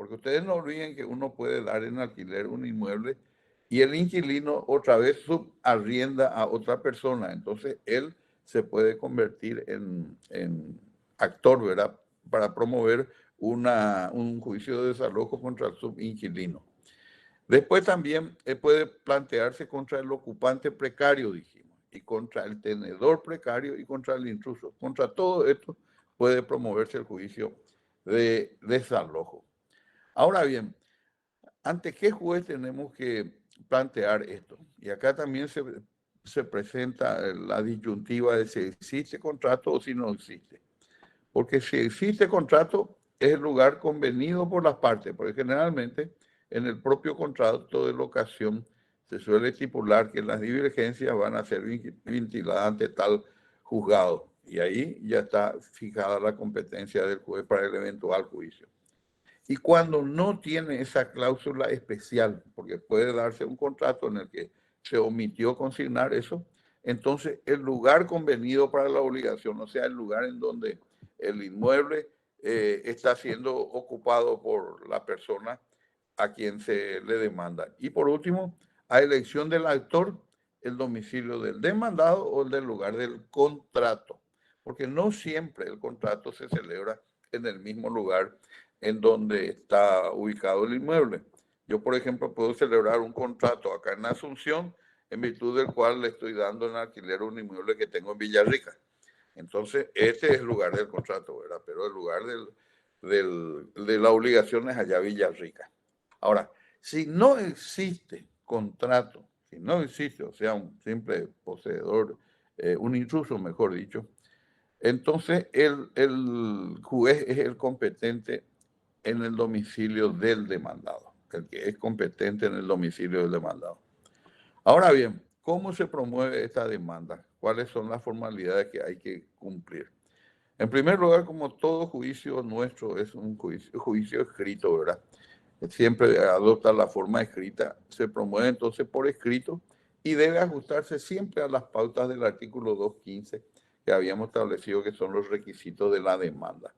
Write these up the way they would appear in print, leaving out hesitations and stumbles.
porque ustedes no olviden que uno puede dar en alquiler un inmueble y el inquilino otra vez subarrienda a otra persona. Entonces él se puede convertir en actor, ¿verdad? Para promover un juicio de desalojo contra el subinquilino. Después también puede plantearse contra el ocupante precario, dijimos, y contra el tenedor precario y contra el intruso. Contra todo esto puede promoverse el juicio de desalojo. Ahora bien, ¿ante qué juez tenemos que plantear esto? Y acá también se presenta la disyuntiva de si existe contrato o si no existe. Porque si existe contrato, es el lugar convenido por las partes, porque generalmente en el propio contrato de locación se suele estipular que las divergencias van a ser ventiladas ante tal juzgado. Y ahí ya está fijada la competencia del juez para el eventual juicio. Y cuando no tiene esa cláusula especial, porque puede darse un contrato en el que se omitió consignar eso, entonces el lugar convenido para la obligación, o sea, el lugar en donde el inmueble está siendo ocupado por la persona a quien se le demanda. Y por último, a elección del actor, el domicilio del demandado o el del lugar del contrato, porque no siempre el contrato se celebra en el mismo lugar en donde está ubicado el inmueble. Yo, por ejemplo, puedo celebrar un contrato acá en Asunción, en virtud del cual le estoy dando en alquiler un inmueble que tengo en Villarrica. Entonces, este es el lugar del contrato, ¿verdad? Pero el lugar de la obligación es allá Villarrica. Ahora, si no existe contrato, si no existe, o sea, un simple poseedor, un intruso, mejor dicho, entonces el juez es el competente en el domicilio del demandado, el que es competente en el domicilio del demandado. Ahora bien, ¿cómo se promueve esta demanda? ¿Cuáles son las formalidades que hay que cumplir? En primer lugar, como todo juicio nuestro es un juicio escrito, ¿verdad? Siempre adopta la forma escrita, se promueve entonces por escrito y debe ajustarse siempre a las pautas del artículo 215 que habíamos establecido que son los requisitos de la demanda.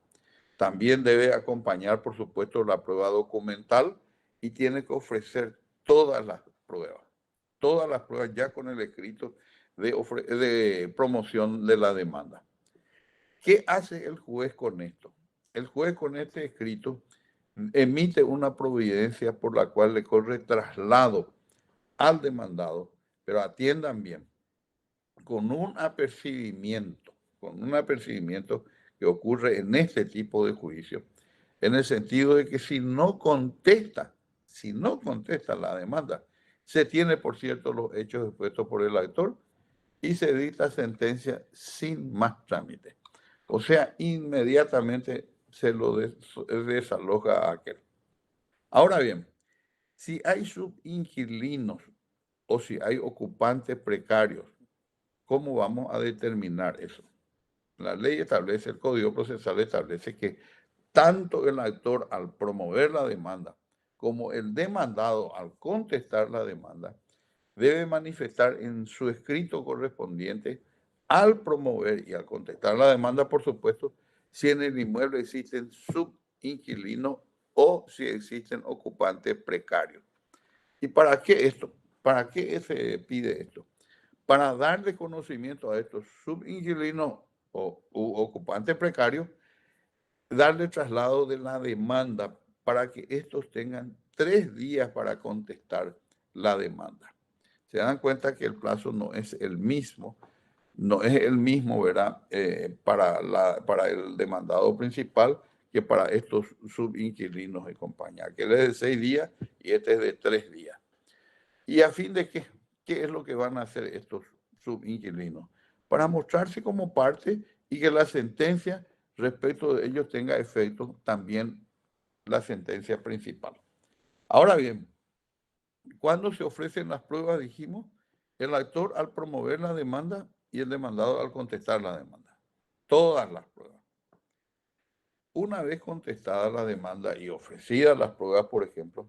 También debe acompañar, por supuesto, la prueba documental y tiene que ofrecer todas las pruebas ya con el escrito de promoción de la demanda. ¿Qué hace el juez con esto? El juez con este escrito emite una providencia por la cual le corre traslado al demandado, pero atiendan bien, con un apercibimiento que ocurre en este tipo de juicio, en el sentido de que si no contesta la demanda, se tiene, por cierto, los hechos expuestos por el autor y se dicta sentencia sin más trámite. O sea, inmediatamente se lo desaloja a aquel. Ahora bien, si hay subinquilinos o si hay ocupantes precarios, ¿cómo vamos a determinar eso? La ley establece, el Código Procesal establece que tanto el actor al promover la demanda como el demandado al contestar la demanda debe manifestar en su escrito correspondiente al promover y al contestar la demanda, por supuesto, si en el inmueble existen subinquilinos o si existen ocupantes precarios. ¿Y para qué esto? ¿Para qué se pide esto? Para darle conocimiento a estos subinquilinos o ocupantes precarios, darle traslado de la demanda para que estos tengan 3 días para contestar la demanda. Se dan cuenta que el plazo no es el mismo, ¿verdad? Para el demandado principal que para estos subinquilinos de compañía. Aquel es de 6 días y este es de 3 días. ¿Y a fin de qué? ¿Qué es lo que van a hacer estos subinquilinos? Para mostrarse como parte y que la sentencia respecto de ellos tenga efecto también la sentencia principal. Ahora bien, cuando se ofrecen las pruebas, dijimos, el actor al promover la demanda y el demandado al contestar la demanda. Todas las pruebas. Una vez contestada la demanda y ofrecidas las pruebas, por ejemplo,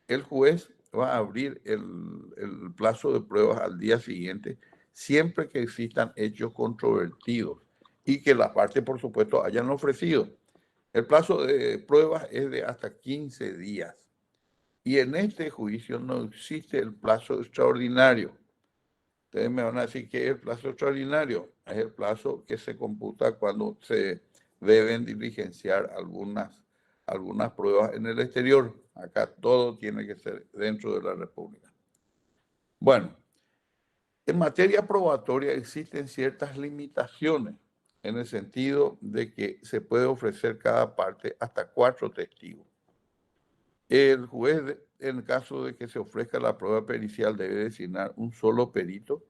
el juez va a abrir el plazo de pruebas al día siguiente, siempre que existan hechos controvertidos y que las partes, por supuesto, hayan ofrecido. El plazo de pruebas es de hasta 15 días. Y en este juicio no existe el plazo extraordinario. Ustedes me van a decir que es el plazo extraordinario. Es el plazo que se computa cuando se deben diligenciar algunas pruebas en el exterior. Acá todo tiene que ser dentro de la República. Bueno, en materia probatoria existen ciertas limitaciones en el sentido de que se puede ofrecer cada parte hasta 4 testigos. El juez, en el caso de que se ofrezca la prueba pericial, debe designar un solo perito.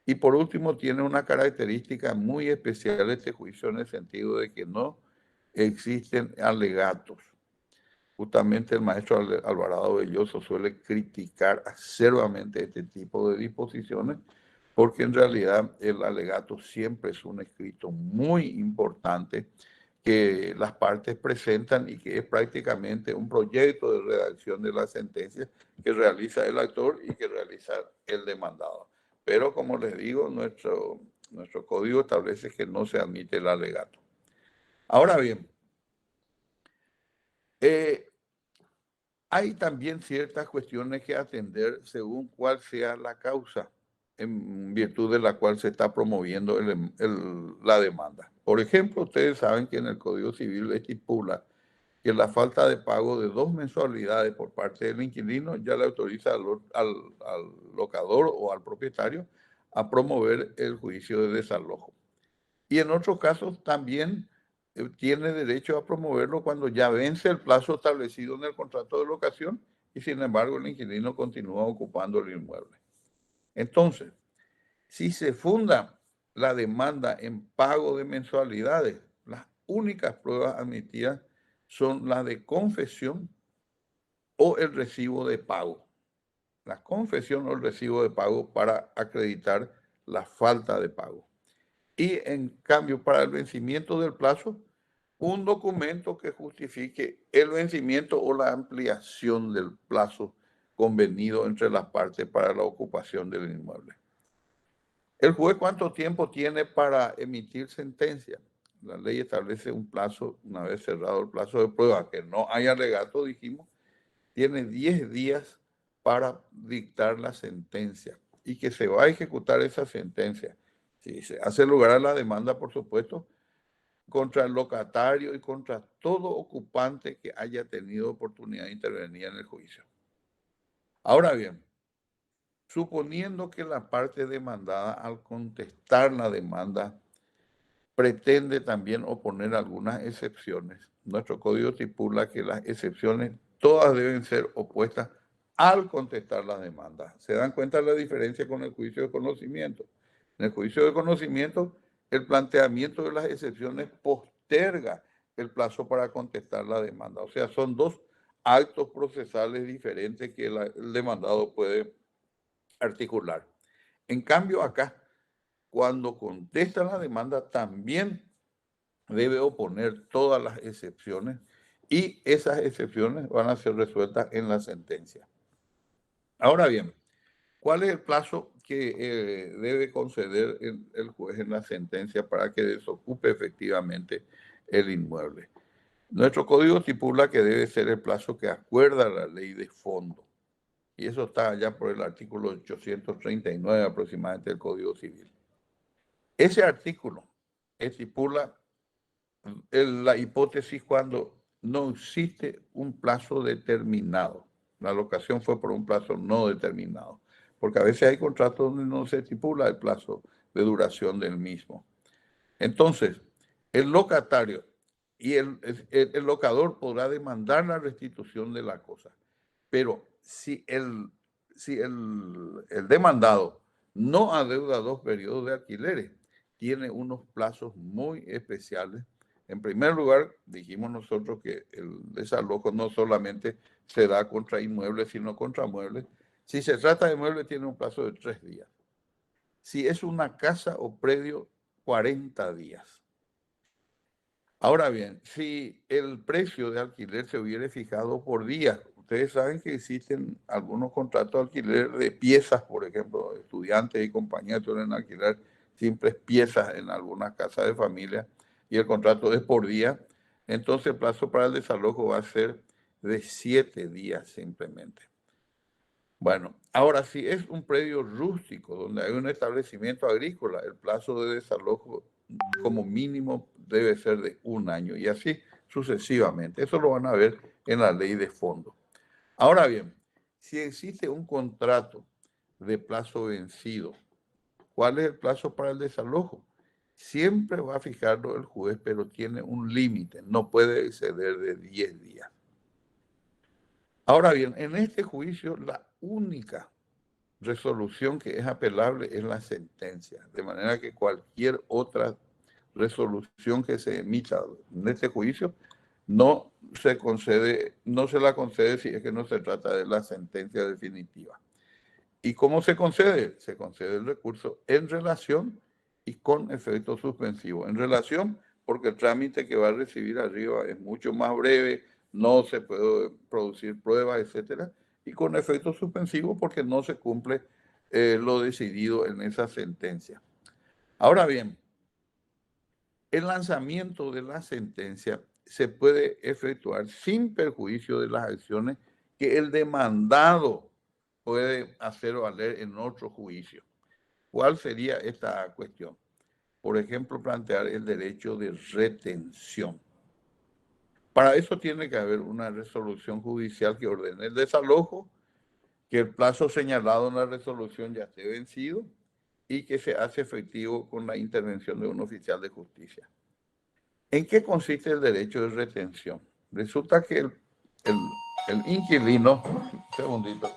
Y por último, tiene una característica muy especial este juicio en el sentido de que no existen alegatos. Justamente el maestro Alvarado Belloso suele criticar acerbamente este tipo de disposiciones porque en realidad el alegato siempre es un escrito muy importante que las partes presentan y que es prácticamente un proyecto de redacción de la sentencia que realiza el actor y que realiza el demandado. Pero como les digo, nuestro código establece que no se admite el alegato. Ahora bien, hay también ciertas cuestiones que atender según cuál sea la causa en virtud de la cual se está promoviendo la demanda. Por ejemplo, ustedes saben que en el Código Civil estipula que la falta de pago de 2 mensualidades por parte del inquilino ya le autoriza al locador o al propietario a promover el juicio de desalojo. Y en otros casos también tiene derecho a promoverlo cuando ya vence el plazo establecido en el contrato de locación y sin embargo el inquilino continúa ocupando el inmueble. Entonces, si se funda la demanda en pago de mensualidades, las únicas pruebas admitidas son las de confesión o el recibo de pago. La confesión o el recibo de pago para acreditar la falta de pago. Y en cambio, para el vencimiento del plazo, un documento que justifique el vencimiento o la ampliación del plazo convenido entre las partes para la ocupación del inmueble. ¿El juez cuánto tiempo tiene para emitir sentencia? La ley establece un plazo, una vez cerrado el plazo de prueba, que no haya alegato, dijimos, tiene 10 días para dictar la sentencia y que se va a ejecutar esa sentencia. Si se hace lugar a la demanda, por supuesto, contra el locatario y contra todo ocupante que haya tenido oportunidad de intervenir en el juicio. Ahora bien, suponiendo que la parte demandada al contestar la demanda pretende también oponer algunas excepciones, nuestro código estipula que las excepciones todas deben ser opuestas al contestar las demandas. ¿Se dan cuenta de la diferencia con el juicio de conocimiento? En el juicio de conocimiento, el planteamiento de las excepciones posterga el plazo para contestar la demanda. O sea, son dos actos procesales diferentes que el demandado puede articular. En cambio, acá, cuando contesta la demanda, también debe oponer todas las excepciones y esas excepciones van a ser resueltas en la sentencia. Ahora bien, ¿cuál es el plazo que debe conceder el juez en la sentencia para que desocupe efectivamente el inmueble? Nuestro código estipula que debe ser el plazo que acuerda la ley de fondo. Y eso está allá por el artículo 839 aproximadamente del Código Civil. Ese artículo estipula la hipótesis cuando no existe un plazo determinado. La locación fue por un plazo no determinado, porque a veces hay contratos donde no se estipula el plazo de duración del mismo. Entonces, el locatario y el locador podrá demandar la restitución de la cosa, pero si el demandado no adeuda 2 periodos de alquileres, tiene unos plazos muy especiales. En primer lugar, dijimos nosotros que el desalojo no solamente se da contra inmuebles, sino contra muebles. Si se trata de muebles, tiene un plazo de 3 días. Si es una casa o predio, 40 días. Ahora bien, si el precio de alquiler se hubiera fijado por día, ustedes saben que existen algunos contratos de alquiler de piezas, por ejemplo, estudiantes y compañías suelen alquilar simples piezas en algunas casas de familia y el contrato es por día. entonces el plazo para el desalojo va a ser de 7 días simplemente. Bueno, ahora si es un predio rústico donde hay un establecimiento agrícola, el plazo de desalojo como mínimo debe ser de 1 año y así sucesivamente. Eso lo van a ver en la ley de fondo. Ahora bien, si existe un contrato de plazo vencido, ¿cuál es el plazo para el desalojo? Siempre va a fijarlo el juez, pero tiene un límite, no puede exceder de 10 días. Ahora bien, en este juicio la única resolución que es apelable es la sentencia, de manera que cualquier otra resolución que se emita en este juicio no se concede, no se la concede si es que no se trata de la sentencia definitiva. ¿Y cómo se concede? Se concede el recurso en relación y con efecto suspensivo. En relación, porque el trámite que va a recibir arriba es mucho más breve, no se puede producir pruebas, etcétera. Y con efecto suspensivo, porque no se cumple lo decidido en esa sentencia. Ahora bien, el lanzamiento de la sentencia se puede efectuar sin perjuicio de las acciones que el demandado puede hacer valer en otro juicio. ¿Cuál sería esta cuestión? Por ejemplo, plantear el derecho de retención. Para eso tiene que haber una resolución judicial que ordene el desalojo, que el plazo señalado en la resolución ya esté vencido y que se hace efectivo con la intervención de un oficial de justicia. ¿En qué consiste el derecho de retención? Resulta que el inquilino, un segundito,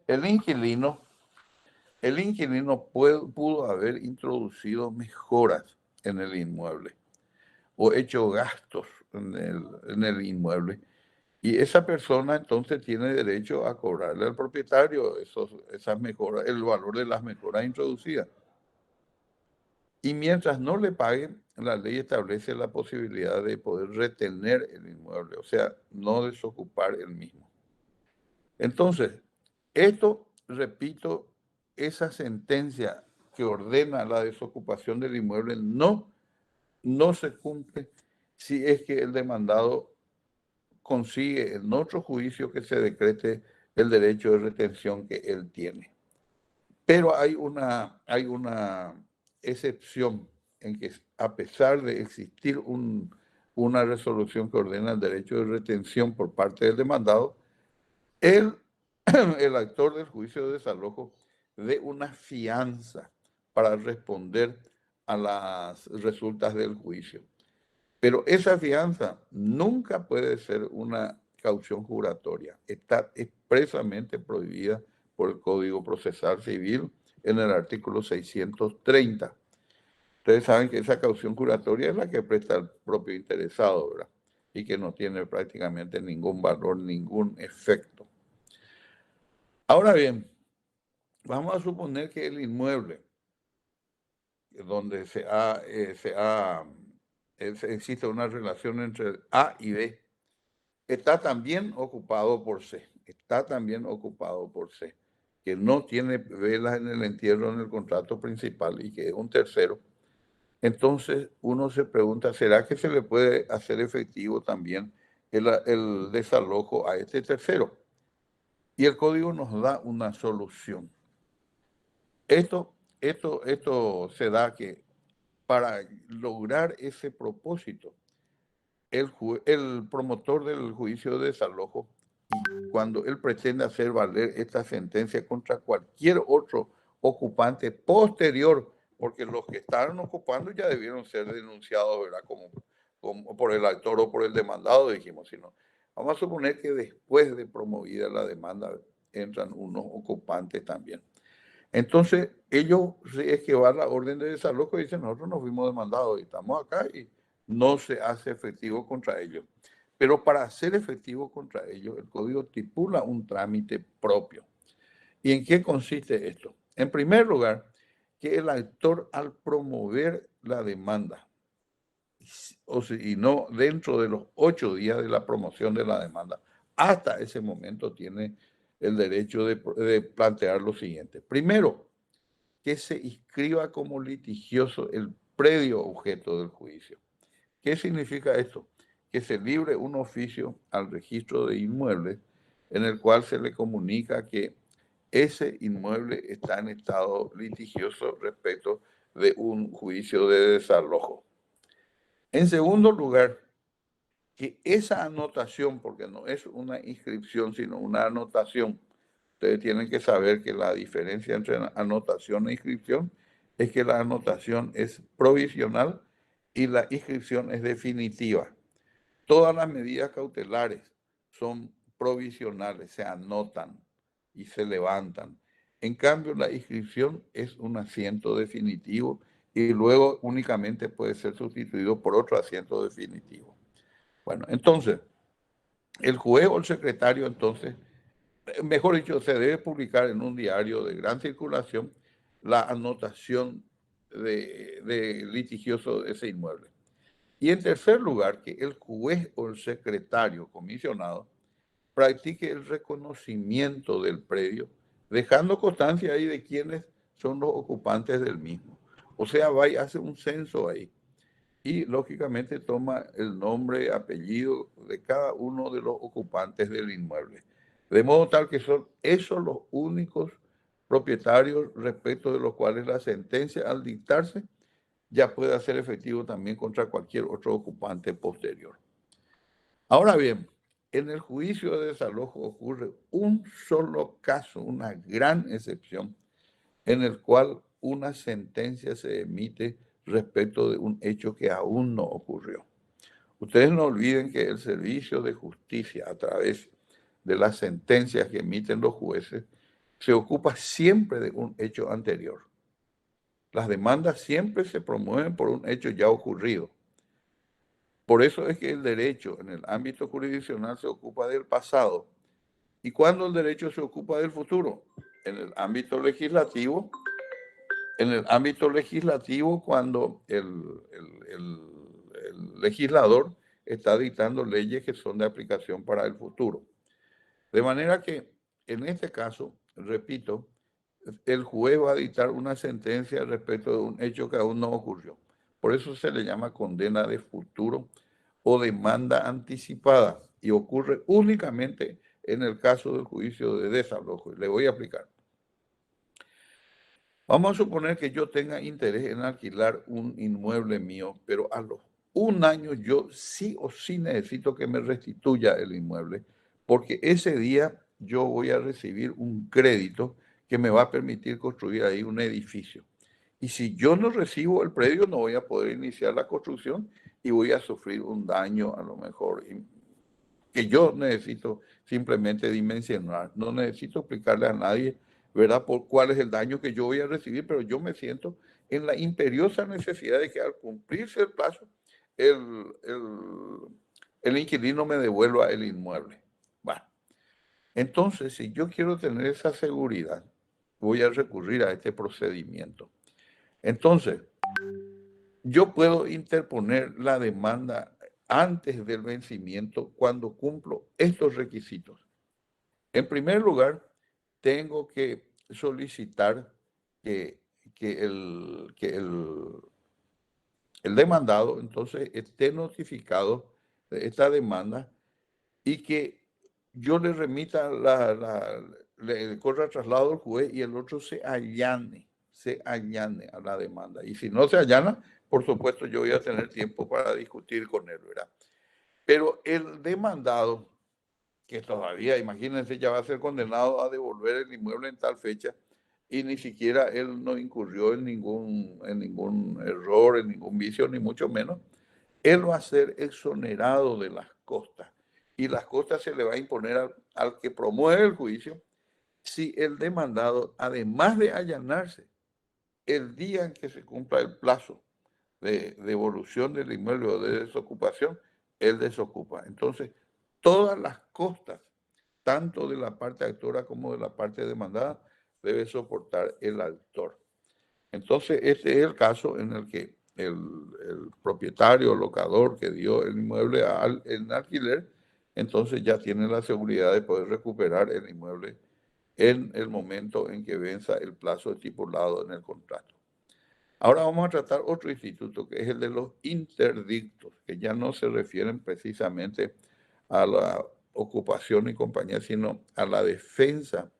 el inquilino, pudo haber introducido mejoras en el inmueble o hecho gastos en el inmueble. Y esa persona entonces tiene derecho a cobrarle al propietario esas mejoras, el valor de las mejoras introducidas. Y mientras no le paguen, la ley establece la posibilidad de poder retener el inmueble, o sea, no desocupar el mismo. Entonces, esto, repito, esa sentencia que ordena la desocupación del inmueble no se cumple si es que el demandado consigue en otro juicio que se decrete el derecho de retención que él tiene. Pero hay una excepción en que a pesar de existir una resolución que ordena el derecho de retención por parte del demandado, el actor del juicio de desalojo dé una fianza para responder a las resultas del juicio. Pero esa fianza nunca puede ser una caución juratoria. Está expresamente prohibida por el Código Procesal Civil en el artículo 630. Ustedes saben que esa caución juratoria es la que presta el propio interesado, ¿verdad? Y que no tiene prácticamente ningún valor, ningún efecto. Ahora bien, vamos a suponer que el inmueble donde existe una relación entre A y B está también ocupado por C, que no tiene velas en el entierro en el contrato principal y que es un tercero. Entonces uno se pregunta, ¿será que se le puede hacer efectivo también el desalojo a este tercero? Y el código nos da una solución. Esto se da que para lograr ese propósito, el promotor del juicio de desalojo, cuando él pretende hacer valer esta sentencia contra cualquier otro ocupante posterior, porque los que estaban ocupando ya debieron ser denunciados, ¿verdad? Como por el actor o por el demandado, dijimos, sino vamos a suponer que después de promovida la demanda entran unos ocupantes también. Entonces, ellos, si es que va la orden de desalojo, dicen, nosotros nos fuimos demandados y estamos acá y no se hace efectivo contra ellos. Pero para hacer efectivo contra ellos, el código estipula un trámite propio. ¿Y en qué consiste esto? En primer lugar, que el actor al promover la demanda, y no dentro de los 8 días de la promoción de la demanda, hasta ese momento tiene el derecho de plantear lo siguiente. Primero, que se inscriba como litigioso el predio objeto del juicio. ¿Qué significa esto? Que se libre un oficio al registro de inmuebles en el cual se le comunica que ese inmueble está en estado litigioso respecto de un juicio de desalojo. En segundo lugar, que esa anotación, porque no es una inscripción, sino una anotación, ustedes tienen que saber que la diferencia entre anotación e inscripción es que la anotación es provisional y la inscripción es definitiva. Todas las medidas cautelares son provisionales, se anotan y se levantan. En cambio, la inscripción es un asiento definitivo y luego únicamente puede ser sustituido por otro asiento definitivo. Bueno, entonces, el juez o el secretario, entonces, mejor dicho, se debe publicar en un diario de gran circulación la anotación de litigioso de ese inmueble. Y en tercer lugar, que el juez o el secretario comisionado practique el reconocimiento del predio, dejando constancia ahí de quiénes son los ocupantes del mismo. O sea, va y hace un censo ahí. Y lógicamente toma el nombre, apellido de cada uno de los ocupantes del inmueble. De modo tal que son esos los únicos propietarios respecto de los cuales la sentencia al dictarse ya puede hacer efectivo también contra cualquier otro ocupante posterior. Ahora bien, en el juicio de desalojo ocurre un solo caso, una gran excepción, en el cual una sentencia se emite respecto de un hecho que aún no ocurrió. Ustedes no olviden que el servicio de justicia, a través de las sentencias que emiten los jueces, se ocupa siempre de un hecho anterior. Las demandas siempre se promueven por un hecho ya ocurrido. Por eso es que el derecho en el ámbito jurisdiccional se ocupa del pasado. ¿Y cuándo el derecho se ocupa del futuro? En el ámbito legislativo. En el ámbito legislativo, cuando el legislador está dictando leyes que son de aplicación para el futuro. De manera que, en este caso, repito, el juez va a dictar una sentencia respecto de un hecho que aún no ocurrió. Por eso se le llama condena de futuro o demanda anticipada y ocurre únicamente en el caso del juicio de desalojo. Le voy a explicar. Vamos a suponer que yo tenga interés en alquilar un inmueble mío, pero a los un año yo sí o sí necesito que me restituya el inmueble, porque ese día yo voy a recibir un crédito que me va a permitir construir ahí un edificio. Y si yo no recibo el predio, no voy a poder iniciar la construcción y voy a sufrir un daño a lo mejor que yo necesito simplemente dimensionar. No necesito explicarle a nadie, ¿verdad?, por cuál es el daño que yo voy a recibir, pero yo me siento en la imperiosa necesidad de que al cumplirse el plazo, el, el, el inquilino me devuelva el inmueble. Bueno, entonces, si yo quiero tener esa seguridad, voy a recurrir a este procedimiento. Entonces, yo puedo interponer la demanda antes del vencimiento cuando cumplo estos requisitos. En primer lugar, tengo que solicitar que, el demandado entonces esté notificado de esta demanda y que yo le remita le corra traslado al juez y el otro se allane a la demanda. Y si no se allana, por supuesto yo voy a tener tiempo para discutir con él, ¿verdad? Pero el demandado, que todavía, imagínense, ya va a ser condenado a devolver el inmueble en tal fecha y ni siquiera él no incurrió en ningún error, en ningún vicio, ni mucho menos, él va a ser exonerado de las costas y las costas se le va a imponer al que promueve el juicio si el demandado, además de allanarse el día en que se cumpla el plazo de devolución del inmueble o de desocupación, él desocupa. Entonces, todas las costas, tanto de la parte actora como de la parte demandada, debe soportar el autor. Entonces, este es el caso en el que el propietario o locador que dio el inmueble en alquiler, entonces ya tiene la seguridad de poder recuperar el inmueble en el momento en que venza el plazo estipulado en el contrato. Ahora vamos a tratar otro instituto, que es el de los interdictos, que ya no se refieren precisamente a la ocupación y compañía, sino a la defensa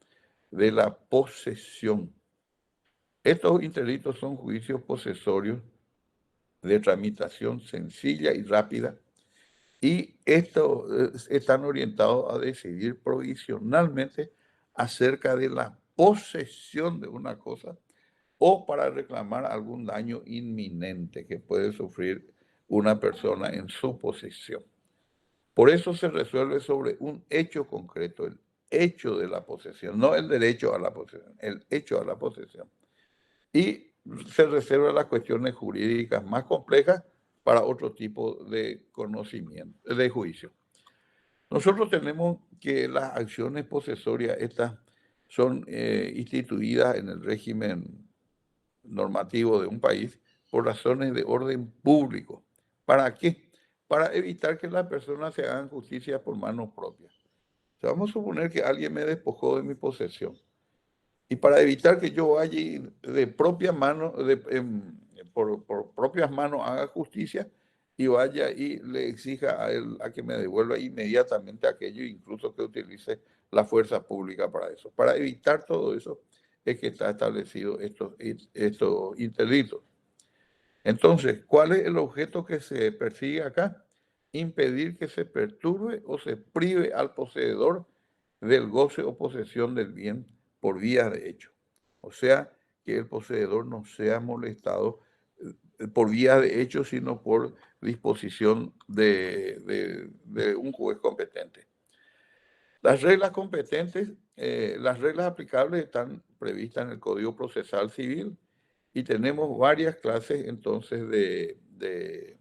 de la posesión. Estos interdictos son juicios posesorios de tramitación sencilla y rápida, y estos están orientados a decidir provisionalmente acerca de la posesión de una cosa o para reclamar algún daño inminente que puede sufrir una persona en su posesión. Por eso se resuelve sobre un hecho concreto, el hecho de la posesión, no el derecho a la posesión, el hecho a la posesión. Y se reserva las cuestiones jurídicas más complejas para otro tipo de conocimiento, de juicio. Nosotros tenemos que las acciones posesorias, estas son instituidas en el régimen normativo de un país por razones de orden público. ¿Para qué? Para evitar que las personas se hagan justicia por manos propias. O sea, vamos a suponer que alguien me despojó de mi posesión. Y para evitar que yo vaya y de propia mano, por propias manos haga justicia y vaya y le exija a él a que me devuelva inmediatamente aquello, incluso que utilice la fuerza pública para eso. Para evitar todo eso es que está establecido estos interdictos. Entonces, ¿cuál es el objeto que se persigue acá? Impedir que se perturbe o se prive al poseedor del goce o posesión del bien por vía de hecho. O sea, que el poseedor no sea molestado por vía de hecho, sino por disposición de un juez competente. Las reglas competentes, las reglas aplicables están previstas en el Código Procesal Civil y tenemos varias clases entonces de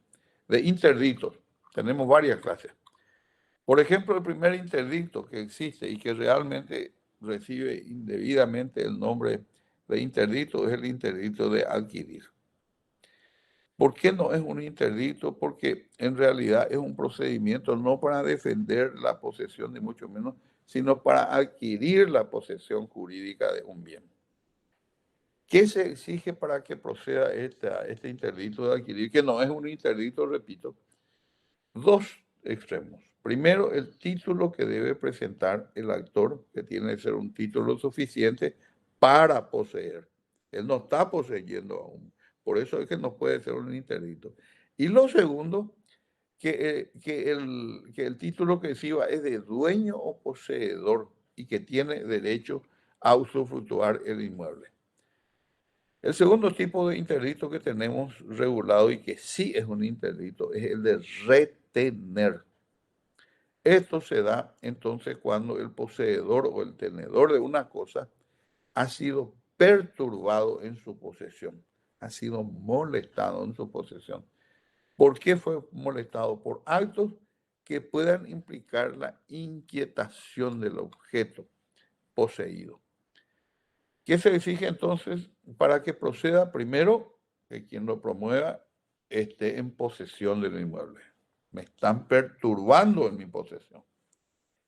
interdictos. Tenemos varias clases. Por ejemplo, el primer interdicto que existe y que realmente recibe indebidamente el nombre de interdicto es el interdicto de adquirir. ¿Por qué no es un interdicto? Porque en realidad es un procedimiento no para defender la posesión, ni mucho menos, sino para adquirir la posesión jurídica de un bien. ¿Qué se exige para que proceda este interdicto de adquirir? Que no es un interdicto, repito, dos extremos. Primero, el título que debe presentar el actor, que tiene que ser un título suficiente para poseer. Él no está poseyendo aún. Por eso es que no puede ser un interdicto. Y lo segundo, que el título que exhiba es de dueño o poseedor y que tiene derecho a usufructuar el inmueble. El segundo tipo de interdicto que tenemos regulado y que sí es un interdicto es el de retener. Esto se da entonces cuando el poseedor o el tenedor de una cosa ha sido perturbado en su posesión, ha sido molestado en su posesión. ¿Por qué fue molestado? Por actos que puedan implicar la inquietación del objeto poseído. ¿Qué se exige entonces para que proceda? Primero, que quien lo promueva esté en posesión del inmueble. Me están perturbando en mi posesión.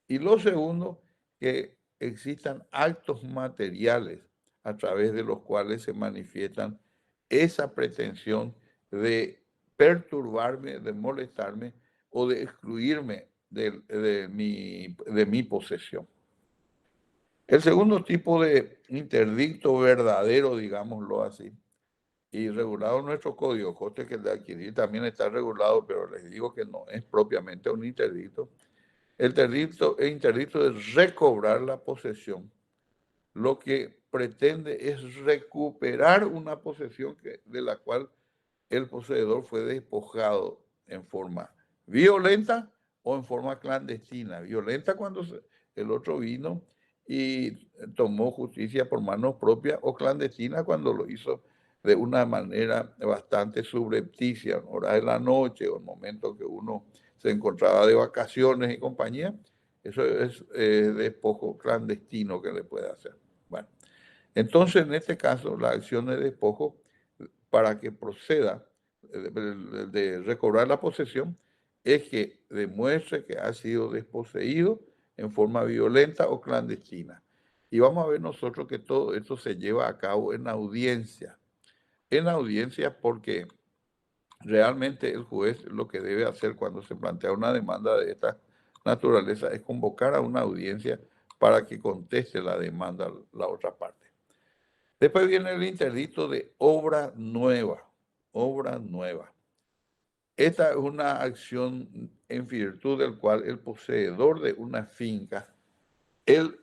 Y lo segundo, que existan actos materiales a través de los cuales se manifiestan esa pretensión de perturbarme, de molestarme o de excluirme de mi posesión. El segundo tipo de interdicto verdadero, digámoslo así, y regulado en nuestro código, coste que el de adquirir también está regulado, pero les digo que no es propiamente un interdicto. El interdicto de recobrar la posesión, lo que pretende es recuperar una posesión de la cual el poseedor fue despojado en forma violenta o en forma clandestina. Violenta cuando el otro vino y tomó justicia por manos propias, o clandestina cuando lo hizo de una manera bastante subrepticia, en horas de la noche o en momentos que uno se encontraba de vacaciones y compañía. Eso es despojo clandestino que le puede hacer. Bueno, entonces en este caso la acción de despojo, para que proceda de recobrar la posesión, es que demuestre que ha sido desposeído en forma violenta o clandestina. Y vamos a ver nosotros que todo esto se lleva a cabo en audiencia. en audiencia porque realmente el juez lo que debe hacer cuando se plantea una demanda de esta naturaleza es convocar a una audiencia para que conteste la demanda la otra parte. Después viene el interdicto de obra nueva. Obra nueva. Esta es una acción en virtud del cual el poseedor de una finca, él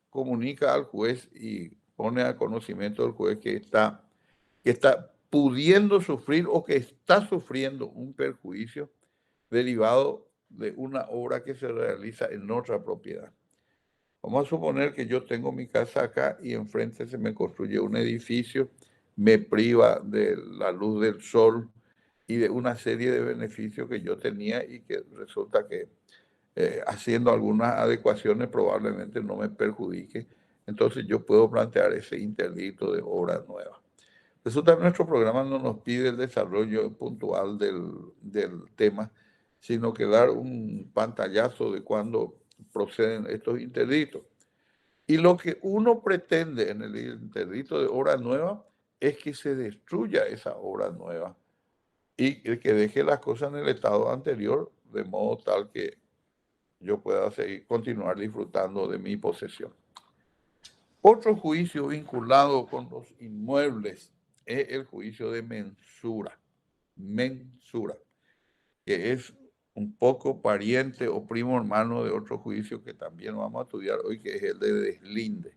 comunica al juez y pone a conocimiento del juez que está pudiendo sufrir o que está sufriendo un perjuicio derivado de una obra que se realiza en otra propiedad. Vamos a suponer que yo tengo mi casa acá y enfrente se me construye un edificio, me priva de la luz del sol y de una serie de beneficios que yo tenía y que resulta que haciendo algunas adecuaciones probablemente no me perjudique. Entonces yo puedo plantear ese interdicto de obra nueva. Resulta que nuestro programa no nos pide el desarrollo puntual del tema, sino que dar un pantallazo de cuando proceden estos interdictos. Y lo que uno pretende en el interdicto de obra nueva es que se destruya esa obra nueva y que deje las cosas en el estado anterior, de modo tal que yo pueda seguir, continuar disfrutando de mi posesión. Otro juicio vinculado con los inmuebles es el juicio de mensura. Mensura, que es un poco pariente o primo hermano de otro juicio que también vamos a estudiar hoy, que es el de deslinde.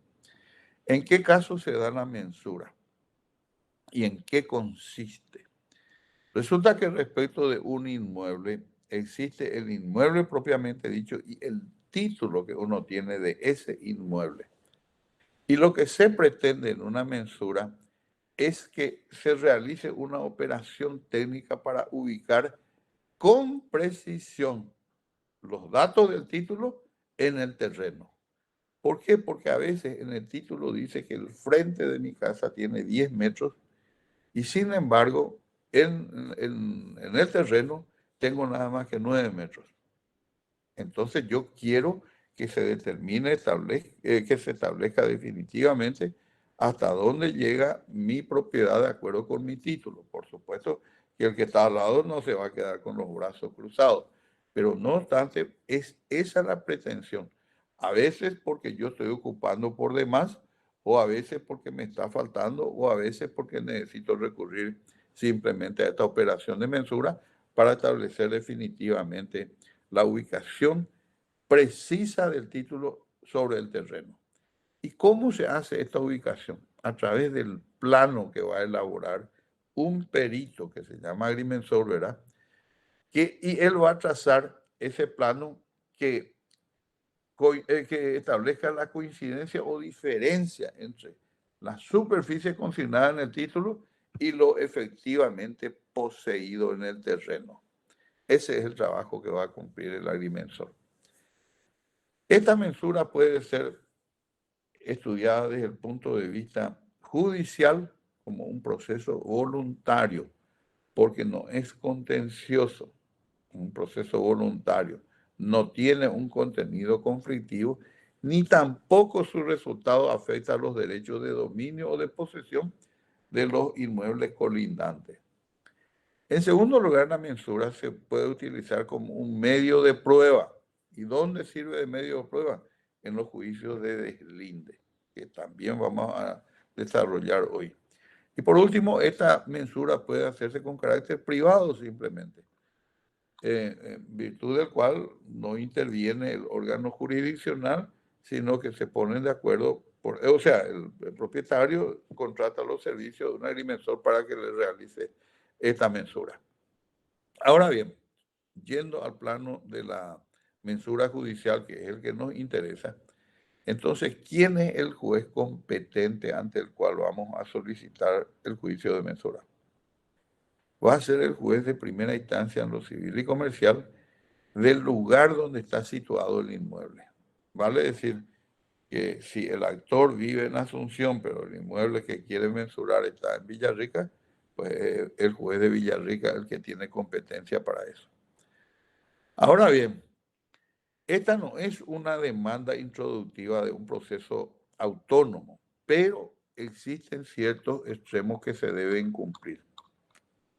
¿En qué caso se da la mensura? ¿Y en qué consiste? Resulta que respecto de un inmueble, existe el inmueble propiamente dicho y el título que uno tiene de ese inmueble. Y lo que se pretende en una mensura es que se realice una operación técnica para ubicar con precisión los datos del título en el terreno. ¿Por qué? Porque a veces en el título dice que el frente de mi casa tiene 10 metros y sin embargo en el terreno tengo nada más que 9 metros. Entonces yo quiero que se determine, que se establezca definitivamente hasta dónde llega mi propiedad de acuerdo con mi título. Por supuesto que el que está al lado no se va a quedar con los brazos cruzados, pero no obstante, es esa la pretensión. A veces porque yo estoy ocupando por demás, o a veces porque me está faltando, o a veces porque necesito recurrir simplemente a esta operación de mensura para establecer definitivamente la ubicación precisa del título sobre el terreno. ¿Y cómo se hace esta ubicación? A través del plano que va a elaborar un perito que se llama agrimensor, ¿verdad? Y él va a trazar ese plano que establezca la coincidencia o diferencia entre la superficie consignada en el título y lo efectivamente poseído en el terreno. Ese es el trabajo que va a cumplir el agrimensor. Esta mensura puede ser estudiada desde el punto de vista judicial como un proceso voluntario, porque no es contencioso, un proceso voluntario, no tiene un contenido conflictivo, ni tampoco su resultado afecta a los derechos de dominio o de posesión de los inmuebles colindantes. En segundo lugar, la mensura se puede utilizar como un medio de prueba. ¿Y dónde sirve de medio de prueba? En los juicios de deslinde, que también vamos a desarrollar hoy. Y por último, esta mensura puede hacerse con carácter privado simplemente, en virtud del cual no interviene el órgano jurisdiccional, sino que se ponen de acuerdo, o sea, el propietario contrata los servicios de un agrimensor para que le realice esta mensura. Ahora bien, yendo al plano de la mensura judicial, que es el que nos interesa, entonces, ¿quién es el juez competente ante el cual vamos a solicitar el juicio de mensura? Va a ser el juez de primera instancia en lo civil y comercial del lugar donde está situado el inmueble. Vale decir que si el actor vive en Asunción, pero el inmueble que quiere mensurar está en Villarrica, pues el juez de Villarrica es el que tiene competencia para eso. Ahora bien, esta no es una demanda introductiva de un proceso autónomo, pero existen ciertos extremos que se deben cumplir.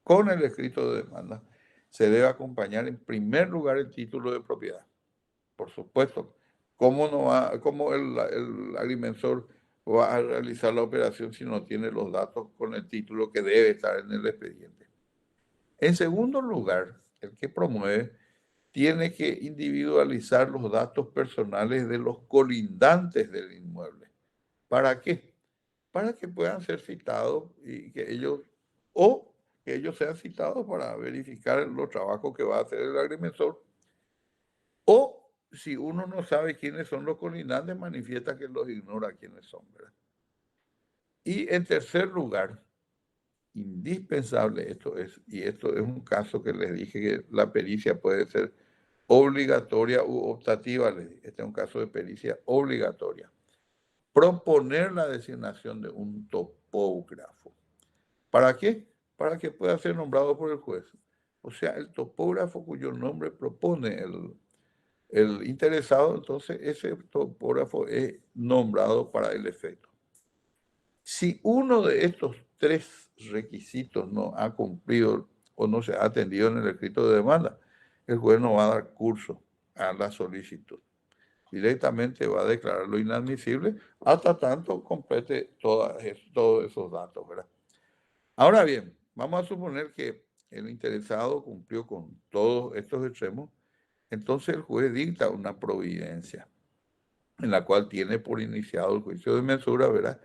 Con el escrito de demanda se debe acompañar en primer lugar el título de propiedad. Por supuesto, ¿cómo el agrimensor va a realizar la operación si no tiene los datos con el título que debe estar en el expediente? En segundo lugar, el que promueve tiene que individualizar los datos personales de los colindantes del inmueble. ¿Para qué? Para que puedan ser citados y que ellos sean citados para verificar los trabajos que va a hacer el agrimensor. O si uno no sabe quiénes son los colindantes, manifiesta que los ignora quiénes son, ¿verdad? Y en tercer lugar, indispensable y esto es un caso que les dije que la pericia puede ser obligatoria u optativa, este es un caso de pericia obligatoria. Proponer la designación de un topógrafo. ¿Para qué? Para que pueda ser nombrado por el juez. O sea, el topógrafo cuyo nombre propone el interesado, entonces ese topógrafo es nombrado para el efecto. Si uno de estos tres requisitos no ha cumplido o no se ha atendido en el escrito de demanda, el juez no va a dar curso a la solicitud. Directamente va a declararlo inadmisible hasta tanto complete todos esos datos, ¿verdad? Ahora bien, vamos a suponer que el interesado cumplió con todos estos extremos, entonces el juez dicta una providencia en la cual tiene por iniciado el juicio de mensura, ¿verdad?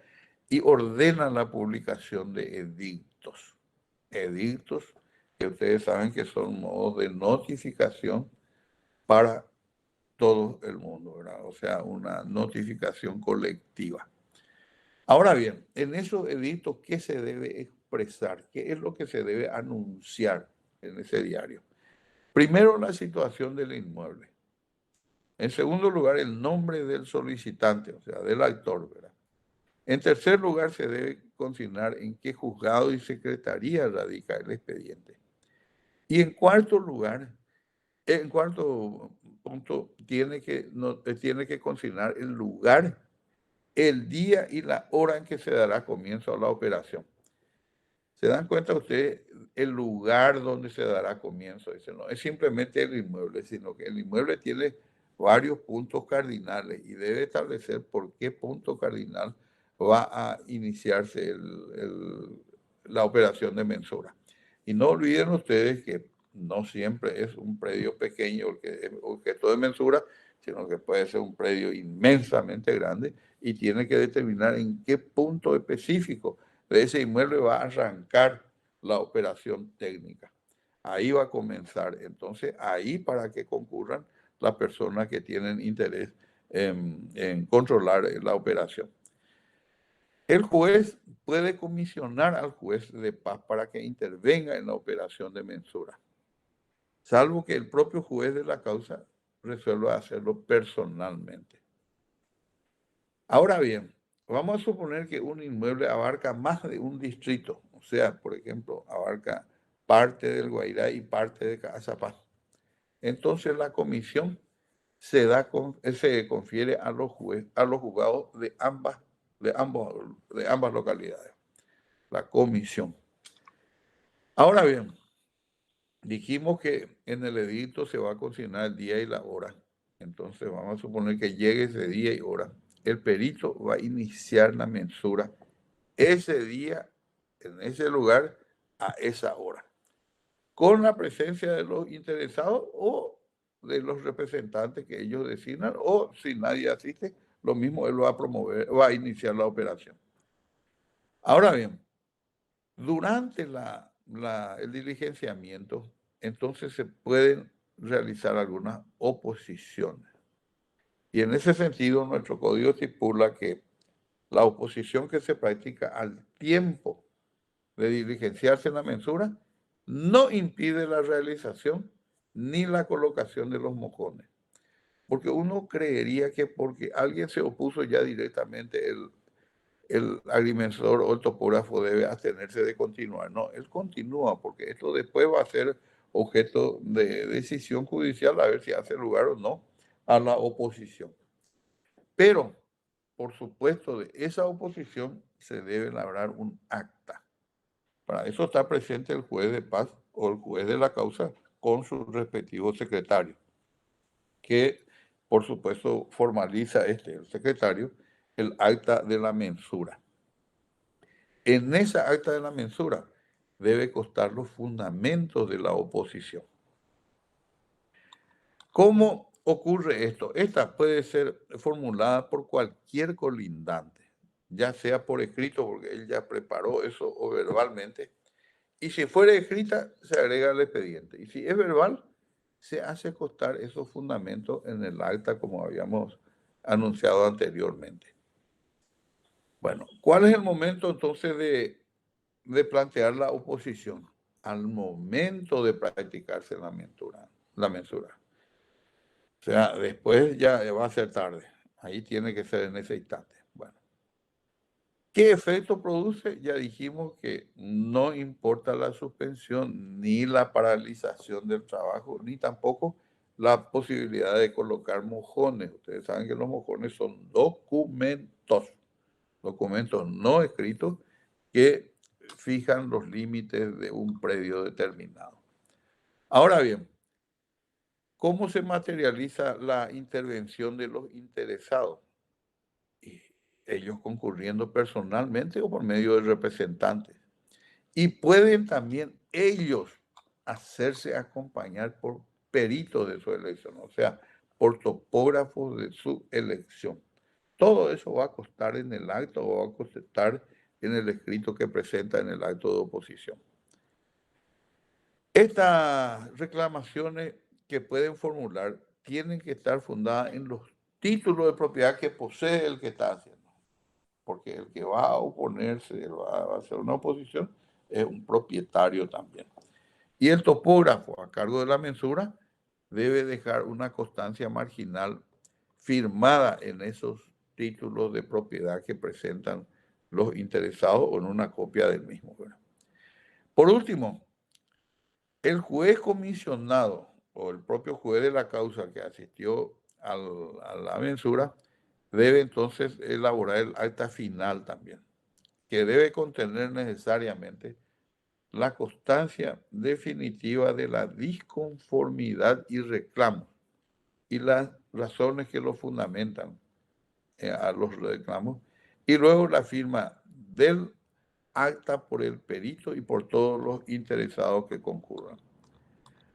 Y ordena la publicación de edictos. Edictos que ustedes saben que son modos de notificación para todo el mundo, ¿verdad? O sea, una notificación colectiva. Ahora bien, en esos edictos, ¿qué se debe expresar? ¿Qué es lo que se debe anunciar en ese diario? Primero, la situación del inmueble. En segundo lugar, el nombre del solicitante, o sea, del autor, ¿verdad? En tercer lugar, se debe consignar en qué juzgado y secretaría radica el expediente. Y en cuarto lugar, en cuarto punto, tiene que consignar el lugar, el día y la hora en que se dará comienzo a la operación. ¿Se dan cuenta ustedes el lugar donde se dará comienzo? Dice, no es simplemente el inmueble, sino que el inmueble tiene varios puntos cardinales y debe establecer por qué punto cardinal va a iniciarse la operación de mensura. Y no olviden ustedes que no siempre es un predio pequeño el que es objeto de mensura, sino que puede ser un predio inmensamente grande y tiene que determinar en qué punto específico de ese inmueble va a arrancar la operación técnica. Ahí va a comenzar. Entonces, ahí para que concurran las personas que tienen interés en controlar la operación. El juez puede comisionar al juez de paz para que intervenga en la operación de mensura, salvo que el propio juez de la causa resuelva hacerlo personalmente. Ahora bien, vamos a suponer que un inmueble abarca más de un distrito, o sea, por ejemplo, abarca parte del Guairá y parte de Cazapaz. Entonces la comisión se confiere a los juzgados de ambas localidades, la comisión. Ahora bien, dijimos que en el edicto se va a consignar el día y la hora. Entonces vamos a suponer que llegue ese día y hora. El perito va a iniciar la mensura ese día, en ese lugar, a esa hora, con la presencia de los interesados o de los representantes que ellos designan, o si nadie asiste, lo mismo él va a promover, va a iniciar la operación. Ahora bien, durante el diligenciamiento, entonces se pueden realizar algunas oposiciones. Y en ese sentido, nuestro código estipula que la oposición que se practica al tiempo de diligenciarse en la mensura no impide la realización ni la colocación de los mojones. Porque uno creería que porque alguien se opuso ya directamente el agrimensor o el topógrafo debe abstenerse de continuar. No, él continúa porque esto después va a ser objeto de decisión judicial a ver si hace lugar o no a la oposición. Pero, por supuesto, de esa oposición se debe labrar un acta. Para eso está presente el juez de paz o el juez de la causa con su respectivo secretario, que por supuesto formaliza el secretario, el acta de la mensura. En esa acta de la mensura debe constar los fundamentos de la oposición. ¿Cómo ocurre esto? Esta puede ser formulada por cualquier colindante, ya sea por escrito, porque él ya preparó eso, o verbalmente. Y si fuera escrita, se agrega al expediente. Y si es verbal, se hace constar esos fundamentos en el acta, como habíamos anunciado anteriormente. Bueno, ¿cuál es el momento entonces de plantear la oposición? Al momento de practicarse la mensura. O sea, después ya va a ser tarde. Ahí tiene que ser en ese instante. Bueno, ¿qué efecto produce? Ya dijimos que no importa la suspensión, ni la paralización del trabajo, ni tampoco la posibilidad de colocar mojones. Ustedes saben que los mojones son documentos no escritos que fijan los límites de un predio determinado. Ahora bien, ¿cómo se materializa la intervención de los interesados? Y ellos concurriendo personalmente o por medio de representantes. Y pueden también ellos hacerse acompañar por peritos de su elección, o sea, por topógrafos de su elección. Todo eso va a constar en el acto o va a constar en el escrito que presenta en el acto de oposición. Estas reclamaciones que pueden formular tienen que estar fundadas en los títulos de propiedad que posee el que está haciendo, porque el que va a oponerse, va a hacer una oposición, es un propietario también. Y el topógrafo, a cargo de la mensura, debe dejar una constancia marginal firmada en esos títulos de propiedad que presentan los interesados o en una copia del mismo. Por último, el juez comisionado o el propio juez de la causa que asistió a la mensura debe entonces elaborar el acta final también, que debe contener necesariamente la constancia definitiva de la disconformidad y reclamo y las razones que lo fundamentan a los reclamos, y luego la firma del acta por el perito y por todos los interesados que concurran.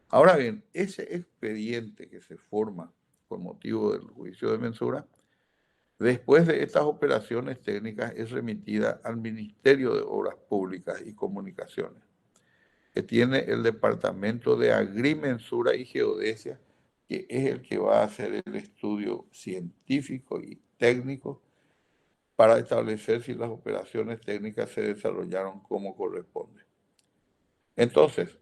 Ahora bien, ese expediente que se forma con motivo del juicio de mensura, después de estas operaciones técnicas, es remitida al Ministerio de Obras Públicas y Comunicaciones, que tiene el Departamento de Agrimensura y Geodesia, que es el que va a hacer el estudio científico y técnico para establecer si las operaciones técnicas se desarrollaron como corresponde. Entonces,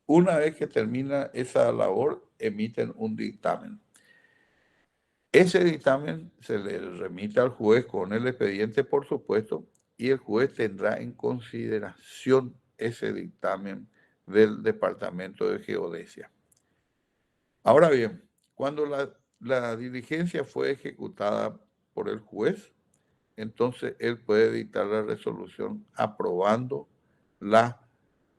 una vez que termina esa labor, emiten un dictamen. Ese dictamen se le remite al juez con el expediente, por supuesto, y el juez tendrá en consideración ese dictamen del Departamento de Geodesia. Ahora bien, cuando la diligencia fue ejecutada por el juez, entonces él puede dictar la resolución aprobando la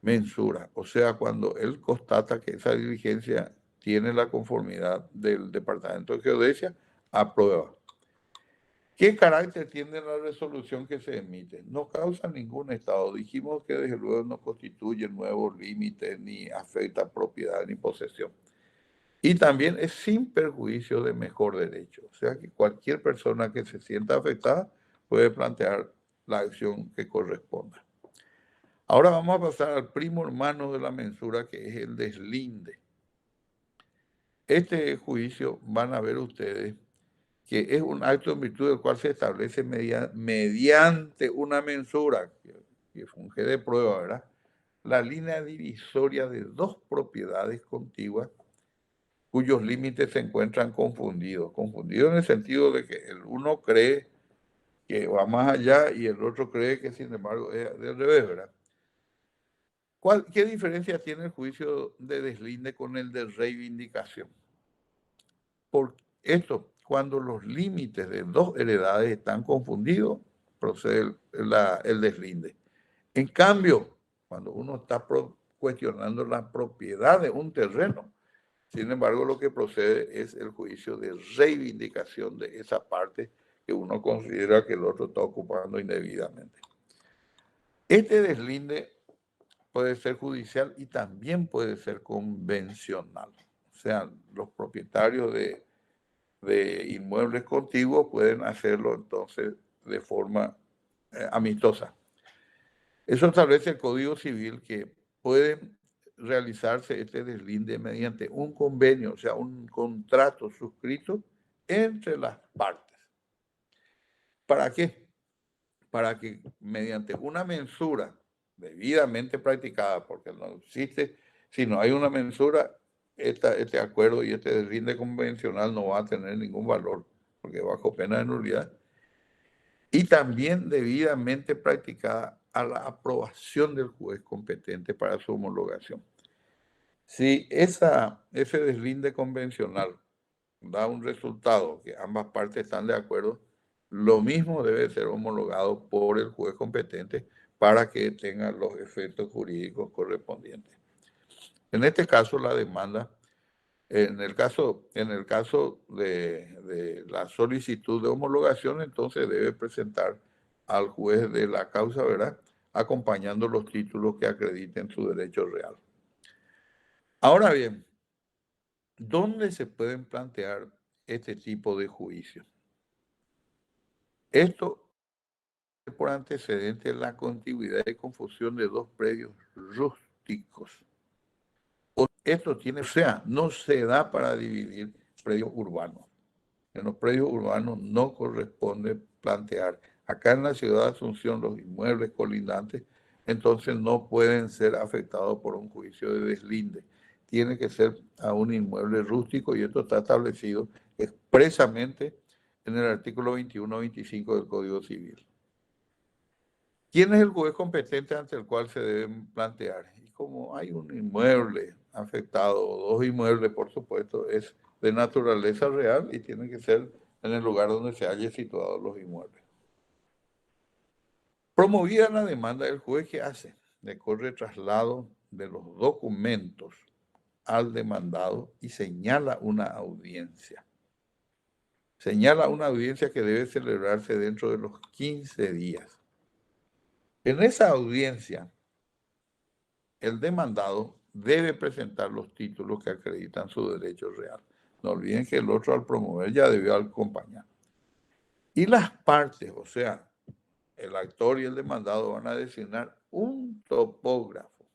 mensura. O sea, cuando él constata que esa diligencia tiene la conformidad del Departamento de Geodesia, aprueba. ¿Qué carácter tiene la resolución que se emite? No causa ningún estado. Dijimos que desde luego no constituye nuevos límites, ni afecta propiedad ni posesión. Y también es sin perjuicio de mejor derecho. O sea que cualquier persona que se sienta afectada puede plantear la acción que corresponda. Ahora vamos a pasar al primo hermano de la mensura, que es el deslinde. Este juicio van a ver ustedes que es un acto en virtud del cual se establece mediante una mensura, que funge de prueba, ¿verdad?, la línea divisoria de dos propiedades contiguas cuyos límites se encuentran confundidos. Confundidos en el sentido de que el uno cree que va más allá y el otro cree que, sin embargo, es del revés, ¿verdad? ¿Qué diferencia tiene el juicio de deslinde con el de reivindicación? Por esto, cuando los límites de dos heredades están confundidos, procede el deslinde. En cambio, cuando uno está cuestionando la propiedad de un terreno, sin embargo, lo que procede es el juicio de reivindicación de esa parte que uno considera que el otro está ocupando indebidamente. Este deslinde puede ser judicial y también puede ser convencional. O sea, los propietarios de inmuebles contiguos pueden hacerlo entonces de forma amistosa. Eso establece el Código Civil, que puede realizarse este deslinde mediante un convenio, o sea, un contrato suscrito entre las partes. ¿Para qué? Para que mediante una mensura debidamente practicada, porque no existe, si no hay una mensura, este acuerdo y este deslinde convencional no va a tener ningún valor, porque bajo pena de nulidad, y también debidamente practicada a la aprobación del juez competente para su homologación. Si ese deslinde convencional da un resultado que ambas partes están de acuerdo, lo mismo debe ser homologado por el juez competente para que tenga los efectos jurídicos correspondientes. En este caso, la demanda, en el caso de la solicitud de homologación, entonces debe presentar al juez de la causa, ¿verdad?, acompañando los títulos que acrediten su derecho real. Ahora bien, ¿dónde se pueden plantear este tipo de juicios? Esto es por antecedente la contigüidad y confusión de dos predios rústicos. Esto tiene, o sea, no se da para dividir predios urbanos. En los predios urbanos no corresponde plantear. Acá en la ciudad de Asunción, los inmuebles colindantes, entonces no pueden ser afectados por un juicio de deslinde. Tiene que ser a un inmueble rústico y esto está establecido expresamente en el artículo 21-25 del Código Civil. ¿Quién es el juez competente ante el cual se deben plantear? Y como hay un inmueble afectado, o dos inmuebles, por supuesto, es de naturaleza real y tiene que ser en el lugar donde se hayan situado los inmuebles. Promovida la demanda, el juez, ¿qué hace? Le corre traslado de los documentos al demandado y señala una audiencia. Señala una audiencia que debe celebrarse dentro de los 15 días. En esa audiencia, el demandado debe presentar los títulos que acreditan su derecho real. No olviden que el otro, al promover, ya debió acompañar. Y las partes, o sea, el actor y el demandado, van a designar un topógrafo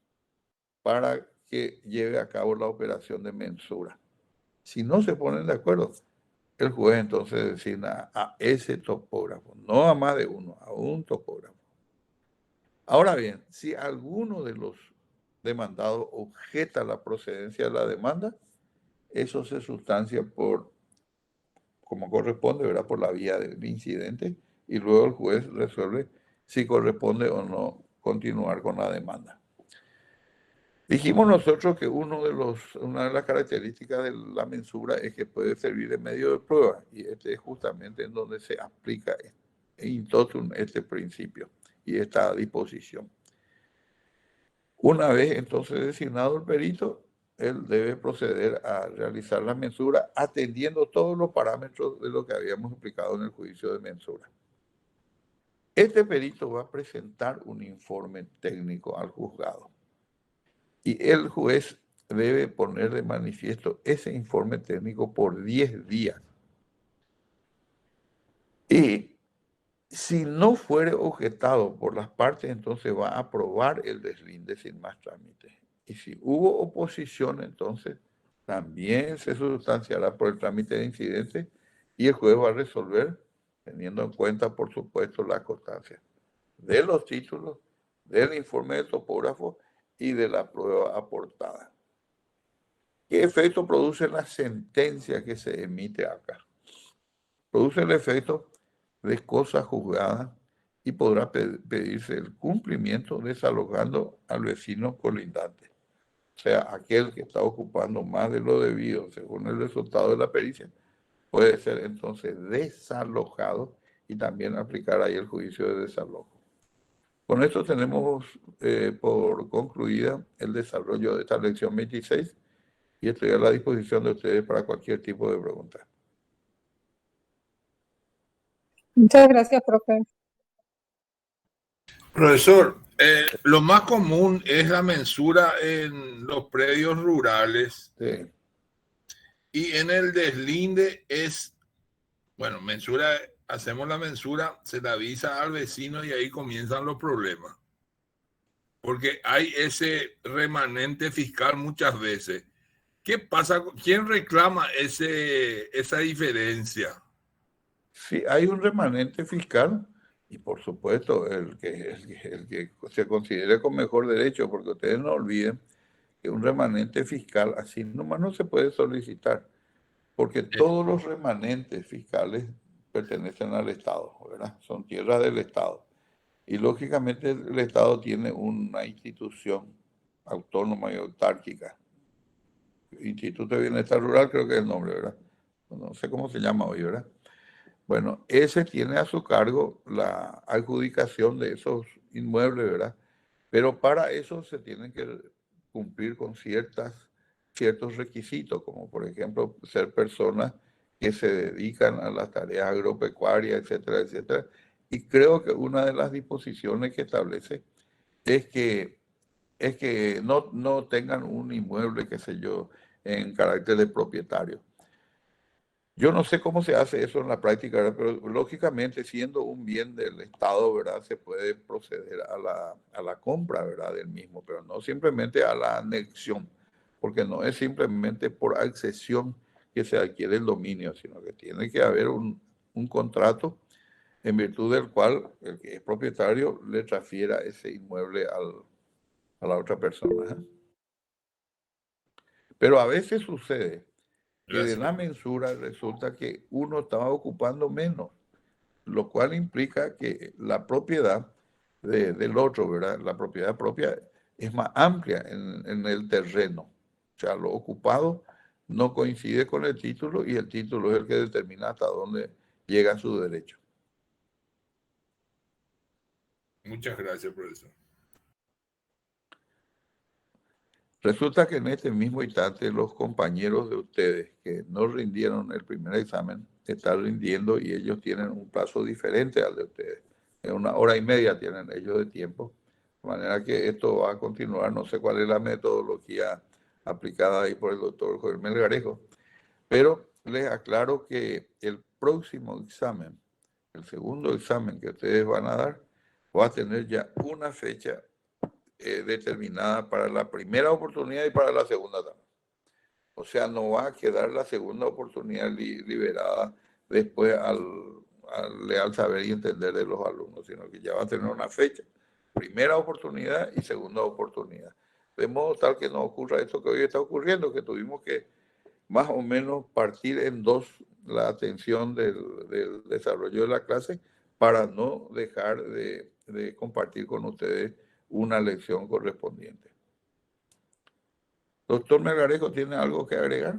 para que lleve a cabo la operación de mensura. Si no se ponen de acuerdo, el juez entonces designa a ese topógrafo, no a más de uno, a un topógrafo. Ahora bien, si alguno de los demandados objeta la procedencia de la demanda, eso se sustancia como corresponde, ¿verdad?, por la vía del incidente, y luego el juez resuelve si corresponde o no continuar con la demanda. Dijimos nosotros que una de las características de la mensura es que puede servir de medio de prueba, y este es justamente en donde se aplica in totum este principio y esta disposición. Una vez entonces designado el perito, él debe proceder a realizar la mensura atendiendo todos los parámetros de lo que habíamos explicado en el juicio de mensura. Este perito va a presentar un informe técnico al juzgado y el juez debe poner de manifiesto ese informe técnico por 10 días. Y si no fuere objetado por las partes, entonces va a aprobar el deslinde sin más trámite. Y si hubo oposición, entonces también se sustanciará por el trámite de incidente y el juez va a resolver teniendo en cuenta, por supuesto, la constancia de los títulos, del informe del topógrafo y de la prueba aportada. ¿Qué efecto produce la sentencia que se emite acá? Produce el efecto de cosa juzgada y podrá pedirse el cumplimiento desalojando al vecino colindante. O sea, aquel que está ocupando más de lo debido según el resultado de la pericia, puede ser entonces desalojado y también aplicar ahí el juicio de desalojo. Con esto tenemos por concluida el desarrollo de esta lección 26 y estoy a la disposición de ustedes para cualquier tipo de pregunta. Muchas gracias, profe. Profesor, lo más común es la mensura en los predios rurales. Sí. Y en el deslinde es, bueno, mensura, hacemos la mensura, se la avisa al vecino y ahí comienzan los problemas. Porque hay ese remanente fiscal muchas veces. ¿Qué pasa? ¿Quién reclama esa diferencia? Sí, hay un remanente fiscal y por supuesto el que se considere con mejor derecho, porque ustedes no olviden que un remanente fiscal así nomás no se puede solicitar, porque todos los remanentes fiscales pertenecen al Estado, ¿verdad? Son tierras del Estado. Y lógicamente el Estado tiene una institución autónoma y autárquica. Instituto de Bienestar Rural creo que es el nombre, ¿verdad? No sé cómo se llama hoy, ¿verdad? Bueno, ese tiene a su cargo la adjudicación de esos inmuebles, ¿verdad? Pero para eso se tienen que cumplir con ciertos requisitos, como por ejemplo ser personas que se dedican a las tareas agropecuarias, etcétera, etcétera. Y creo que una de las disposiciones que establece es que no tengan un inmueble, qué sé yo, en carácter de propietario. Yo no sé cómo se hace eso en la práctica, ¿verdad? Pero lógicamente siendo un bien del Estado, ¿verdad? Se puede proceder a la compra, ¿verdad? Del mismo, pero no simplemente a la anexión, porque no es simplemente por accesión que se adquiere el dominio, sino que tiene que haber un contrato en virtud del cual el que es propietario le transfiera ese inmueble a la otra persona, ¿eh? Pero a veces sucede que de la mensura resulta que uno estaba ocupando menos, lo cual implica que la propiedad del otro, ¿verdad? La propiedad propia es más amplia en el terreno. O sea, lo ocupado no coincide con el título y el título es el que determina hasta dónde llega su derecho. Muchas gracias, profesor. Resulta que en este mismo instante los compañeros de ustedes que no rindieron el primer examen están rindiendo y ellos tienen un plazo diferente al de ustedes. En 1 hora y media tienen ellos de tiempo. De manera que esto va a continuar. No sé cuál es la metodología aplicada ahí por el doctor Joel Melgarejo, pero les aclaro que el próximo examen, el segundo examen que ustedes van a dar, va a tener ya una fecha determinada para la primera oportunidad y para la segunda también. O sea, no va a quedar la segunda oportunidad liberada después al leal saber y entender de los alumnos, sino que ya va a tener una fecha, primera oportunidad y segunda oportunidad. De modo tal que no ocurra esto que hoy está ocurriendo, que tuvimos que más o menos partir en dos la atención del desarrollo de la clase para no dejar de compartir con ustedes una lección correspondiente. Doctor Melgarejo, ¿tiene algo que agregar?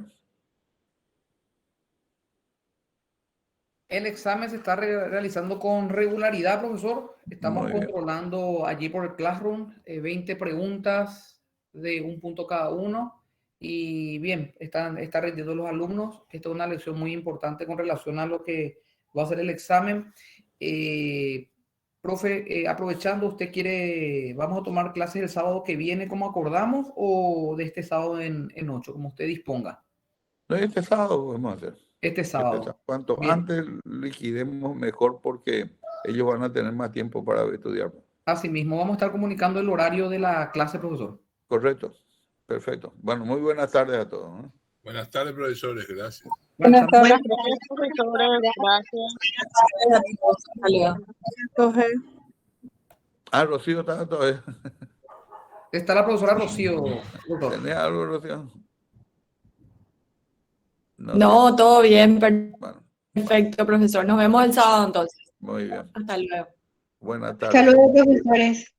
El examen se está realizando con regularidad, profesor. Estamos controlando allí por el Classroom 20 preguntas de un punto cada uno. Y bien, está rindiendo los alumnos. Esta es una lección muy importante con relación a lo que va a ser el examen. Profe, aprovechando, ¿vamos a tomar clases el sábado que viene como acordamos o de este sábado en 8, como usted disponga? No, este sábado podemos hacer. Este sábado. Cuanto bien antes liquidemos mejor porque ellos van a tener más tiempo para estudiar. Asimismo, vamos a estar comunicando el horario de la clase, profesor. Correcto. Perfecto. Bueno, muy buenas tardes a todos, ¿no? Buenas tardes, profesores. Gracias. Buenas tardes, profesores. Gracias. Rocío está todavía. Está la profesora Rocío. ¿Tenés algo, Rocío? No, todo bien. Perfecto, profesor. Nos vemos el sábado entonces. Muy bien. Hasta luego. Buenas tardes. Hasta luego, profesores.